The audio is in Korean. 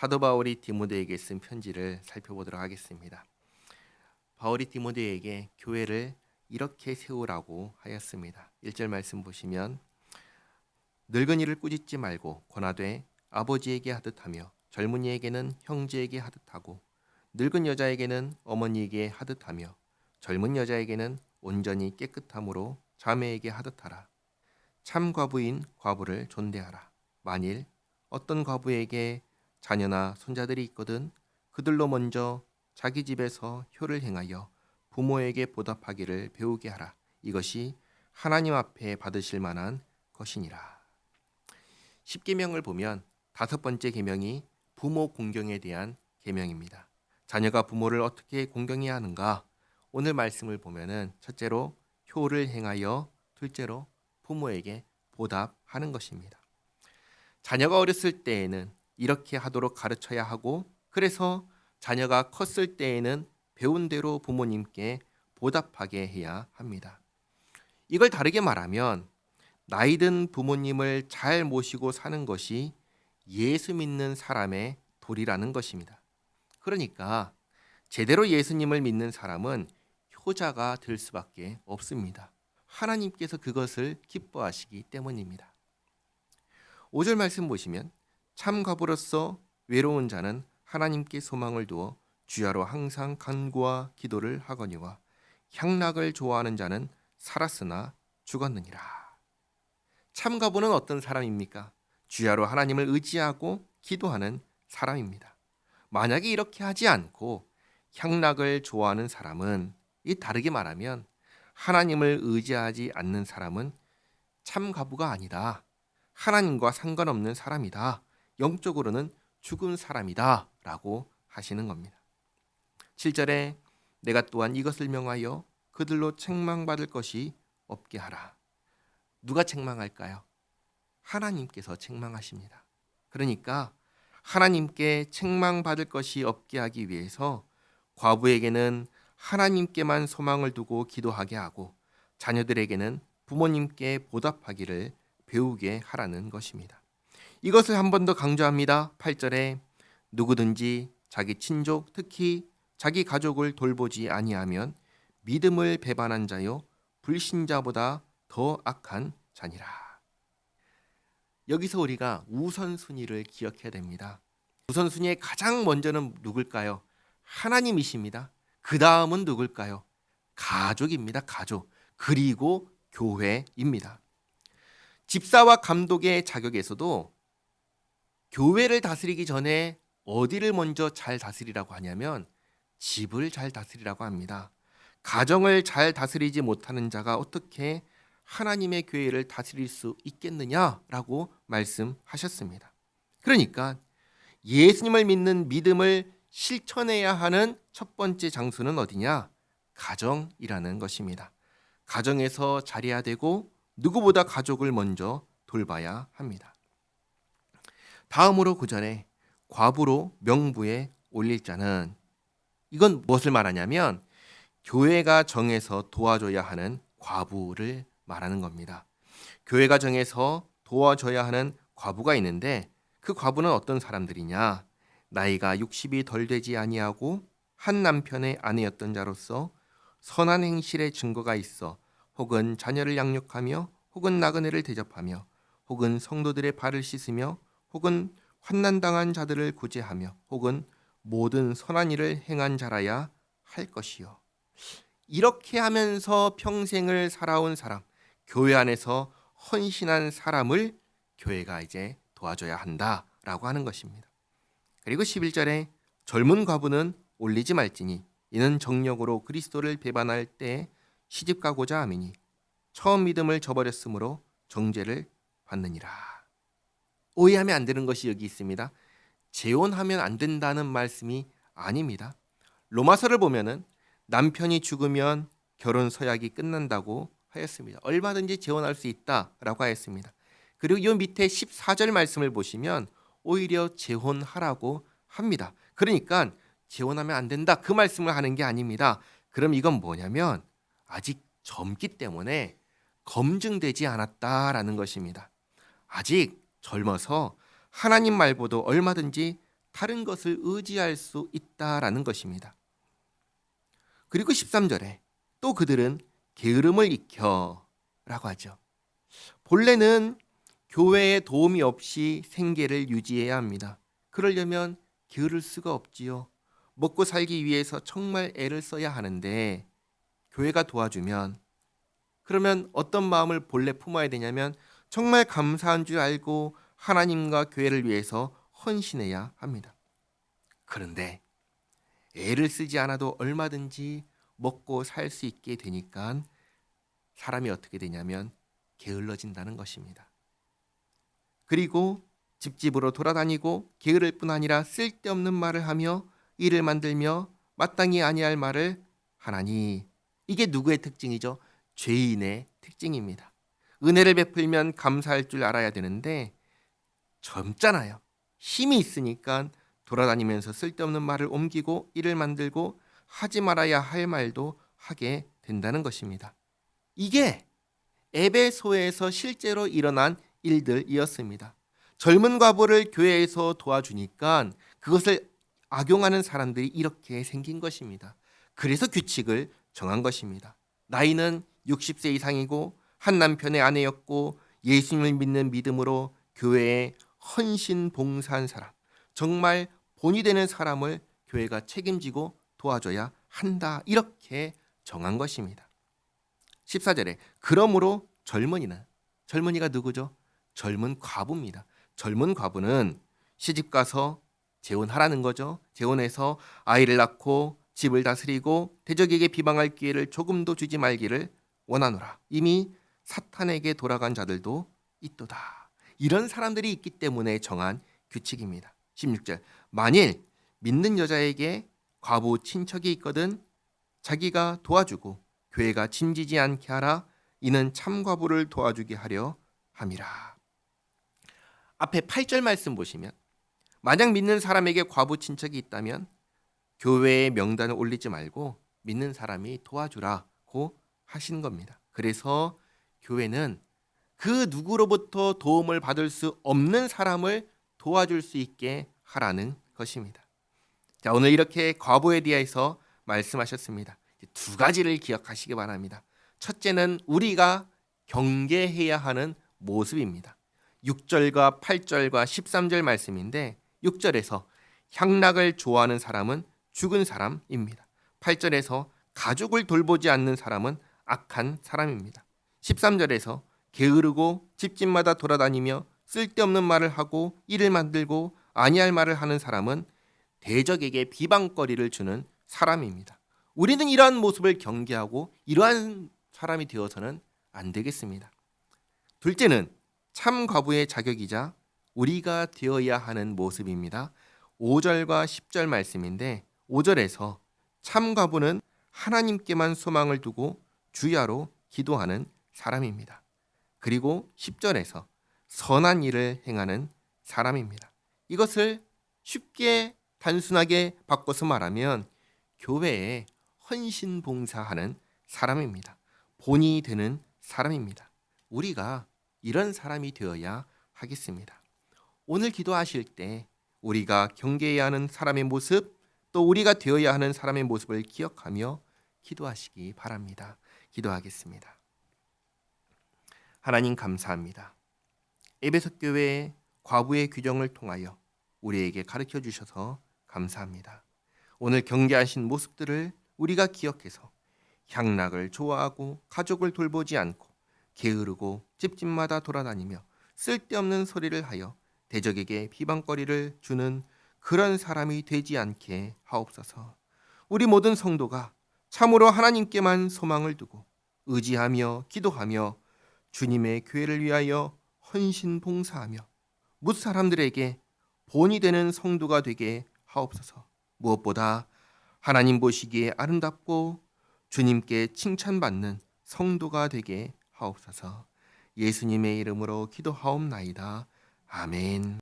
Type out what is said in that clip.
사도 바울이 디모데에게 쓴 편지를 살펴보도록 하겠습니다. 바울이 디모데에게 교회를 이렇게 세우라고 하였습니다. 1절 말씀 보시면 늙은이를 꾸짖지 말고 권하되 아버지에게 하듯 하며 젊은이에게는 형제에게 하듯 하고 늙은 여자에게는 어머니에게 하듯 하며 젊은 여자에게는 온전히 깨끗함으로 자매에게 하듯 하라. 참 과부인 과부를 존대하라. 만일 어떤 과부에게 자녀나 손자들이 있거든 그들로 먼저 자기 집에서 효를 행하여 부모에게 보답하기를 배우게 하라. 이것이 하나님 앞에 받으실 만한 것이니라. 십계명을 보면 다섯 번째 계명이 부모 공경에 대한 계명입니다. 자녀가 부모를 어떻게 공경해야 하는가? 오늘 말씀을 보면은 첫째로 효를 행하여, 둘째로 부모에게 보답하는 것입니다. 자녀가 어렸을 때에는 이렇게 하도록 가르쳐야 하고, 그래서 자녀가 컸을 때에는 배운 대로 부모님께 보답하게 해야 합니다. 이걸 다르게 말하면 나이든 부모님을 잘 모시고 사는 것이 예수 믿는 사람의 도리라는 것입니다. 그러니까 제대로 예수님을 믿는 사람은 효자가 될 수밖에 없습니다. 하나님께서 그것을 기뻐하시기 때문입니다. 5절 말씀 보시면 참 과부로서 외로운 자는 하나님께 소망을 두어 주야로 항상 간구와 기도를 하거니와 향락을 좋아하는 자는 살았으나 죽었느니라. 참 과부는 어떤 사람입니까? 주야로 하나님을 의지하고 기도하는 사람입니다. 만약에 이렇게 하지 않고 향락을 좋아하는 사람은, 이 다르게 말하면 하나님을 의지하지 않는 사람은 참 과부가 아니다. 하나님과 상관없는 사람이다. 영적으로는 죽은 사람이다. 라고 하시는 겁니다. 7절에 내가 또한 이것을 명하여 그들로 책망받을 것이 없게 하라. 누가 책망할까요? 하나님께서 책망하십니다. 그러니까 하나님께 책망받을 것이 없게 하기 위해서 과부에게는 하나님께만 소망을 두고 기도하게 하고 자녀들에게는 부모님께 보답하기를 배우게 하라는 것입니다. 이것을 한 번 더 강조합니다. 8절에 누구든지 자기 친족, 특히 자기 가족을 돌보지 아니하면 믿음을 배반한 자요 불신자보다 더 악한 자니라. 여기서 우리가 우선순위를 기억해야 됩니다. 우선순위에 가장 먼저는 누굴까요? 하나님이십니다. 그 다음은 누굴까요? 가족입니다. 가족. 그리고 교회입니다. 집사와 감독의 자격에서도 교회를 다스리기 전에 어디를 먼저 잘 다스리라고 하냐면 집을 잘 다스리라고 합니다. 가정을 잘 다스리지 못하는 자가 어떻게 하나님의 교회를 다스릴 수 있겠느냐라고 말씀하셨습니다. 그러니까 예수님을 믿는 믿음을 실천해야 하는 첫 번째 장소는 어디냐? 가정이라는 것입니다. 가정에서 잘해야 되고 누구보다 가족을 먼저 돌봐야 합니다. 다음으로 9절에 과부로 명부에 올릴 자는, 이건 무엇을 말하냐면 교회가 정해서 도와줘야 하는 과부를 말하는 겁니다. 교회가 정해서 도와줘야 하는 과부가 있는데 그 과부는 어떤 사람들이냐? 나이가 60이 덜 되지 아니하고 한 남편의 아내였던 자로서 선한 행실의 증거가 있어 혹은 자녀를 양육하며 혹은 나그네를 대접하며 혹은 성도들의 발을 씻으며 혹은 환난당한 자들을 구제하며 혹은 모든 선한 일을 행한 자라야 할 것이요. 이렇게 하면서 평생을 살아온 사람, 교회 안에서 헌신한 사람을 교회가 이제 도와줘야 한다라고 하는 것입니다. 그리고 11절에 젊은 과부는 올리지 말지니 이는 정력으로 그리스도를 배반할 때 시집가고자 함이니 처음 믿음을 저버렸으므로 정죄를 받느니라. 오해하면 안 되는 것이 여기 있습니다. 재혼하면 안 된다는 말씀이 아닙니다. 로마서를 보면은 남편이 죽으면 결혼 서약이 끝난다고 하였습니다. 얼마든지 재혼할 수 있다라고 하였습니다. 그리고 이 밑에 14절 말씀을 보시면 오히려 재혼하라고 합니다. 그러니까 재혼하면 안 된다 그 말씀을 하는 게 아닙니다. 그럼 이건 뭐냐면 아직 젊기 때문에 검증되지 않았다라는 것입니다. 아직 젊어서 하나님 말고도 얼마든지 다른 것을 의지할 수 있다라는 것입니다. 그리고 13절에 또 그들은 게으름을 익혀라고 하죠. 본래는 교회의 도움이 없이 생계를 유지해야 합니다. 그러려면 게으를 수가 없지요. 먹고 살기 위해서 정말 애를 써야 하는데 교회가 도와주면, 그러면 어떤 마음을 본래 품어야 되냐면 정말 감사한 줄 알고 하나님과 교회를 위해서 헌신해야 합니다. 그런데 애를 쓰지 않아도 얼마든지 먹고 살 수 있게 되니까 사람이 어떻게 되냐면 게을러진다는 것입니다. 그리고 집집으로 돌아다니고 게으를 뿐 아니라 쓸데없는 말을 하며 일을 만들며 마땅히 아니할 말을 하나니, 이게 누구의 특징이죠? 죄인의 특징입니다. 은혜를 베풀면 감사할 줄 알아야 되는데 젊잖아요. 힘이 있으니까 돌아다니면서 쓸데없는 말을 옮기고 일을 만들고 하지 말아야 할 말도 하게 된다는 것입니다. 이게 에베소에서 실제로 일어난 일들이었습니다. 젊은 과부를 교회에서 도와주니까 그것을 악용하는 사람들이 이렇게 생긴 것입니다. 그래서 규칙을 정한 것입니다. 나이는 60세 이상이고 한 남편의 아내였고 예수님을 믿는 믿음으로 교회에 헌신 봉사한 사람, 정말 본이 되는 사람을 교회가 책임지고 도와줘야 한다, 이렇게 정한 것입니다. 14절에 그러므로 젊은이가 누구죠? 젊은 과부입니다. 젊은 과부는 시집가서 재혼하라는 거죠. 재혼해서 아이를 낳고 집을 다스리고 대적에게 비방할 기회를 조금도 주지 말기를 원하노라. 이미 사탄에게 돌아간 자들도 있도다. 이런 사람들이 있기 때문에 정한 규칙입니다. 16절 만일 믿는 여자에게 과부 친척이 있거든 자기가 도와주고 교회가 짐지지 않게 하라. 이는 참과부를 도와주게 하려 함이라. 앞에 8절 말씀 보시면 만약 믿는 사람에게 과부 친척이 있다면 교회에 명단을 올리지 말고 믿는 사람이 도와주라고 하신 겁니다. 그래서 교회는 그 누구로부터 도움을 받을 수 없는 사람을 도와줄 수 있게 하라는 것입니다. 자, 오늘 이렇게 과부에 대해서 말씀하셨습니다. 두 가지를 기억하시기 바랍니다. 첫째는 우리가 경계해야 하는 모습입니다. 6절과 8절과 13절 말씀인데 6절에서 향락을 좋아하는 사람은 죽은 사람입니다. 8절에서 가족을 돌보지 않는 사람은 악한 사람입니다. 13절에서 게으르고 집집마다 돌아다니며 쓸데없는 말을 하고 일을 만들고 아니할 말을 하는 사람은 대적에게 비방거리를 주는 사람입니다. 우리는 이러한 모습을 경계하고 이러한 사람이 되어서는 안 되겠습니다. 둘째는 참 과부의 자격이자 우리가 되어야 하는 모습입니다. 5절과 10절 말씀인데 5절에서 참 과부는 하나님께만 소망을 두고 주야로 기도하는 사람입니다. 그리고 10절에서 선한 일을 행하는 사람입니다. 이것을 쉽게 단순하게 바꿔서 말하면 교회에 헌신 봉사하는 사람입니다. 본이 되는 사람입니다. 우리가 이런 사람이 되어야 하겠습니다. 오늘 기도하실 때 우리가 경계해야 하는 사람의 모습, 또 우리가 되어야 하는 사람의 모습을 기억하며 기도하시기 바랍니다. 기도하겠습니다. 하나님 감사합니다. 에베소 교회의 과부의 규정을 통하여 우리에게 가르쳐 주셔서 감사합니다. 오늘 경계하신 모습들을 우리가 기억해서 향락을 좋아하고 가족을 돌보지 않고 게으르고 집집마다 돌아다니며 쓸데없는 소리를 하여 대적에게 비방거리를 주는 그런 사람이 되지 않게 하옵소서. 우리 모든 성도가 참으로 하나님께만 소망을 두고 의지하며 기도하며 주님의 교회를 위하여 헌신 봉사하며 뭇 사람들에게 본이 되는 성도가 되게 하옵소서. 무엇보다 하나님 보시기에 아름답고 주님께 칭찬받는 성도가 되게 하옵소서. 예수님의 이름으로 기도하옵나이다. 아멘.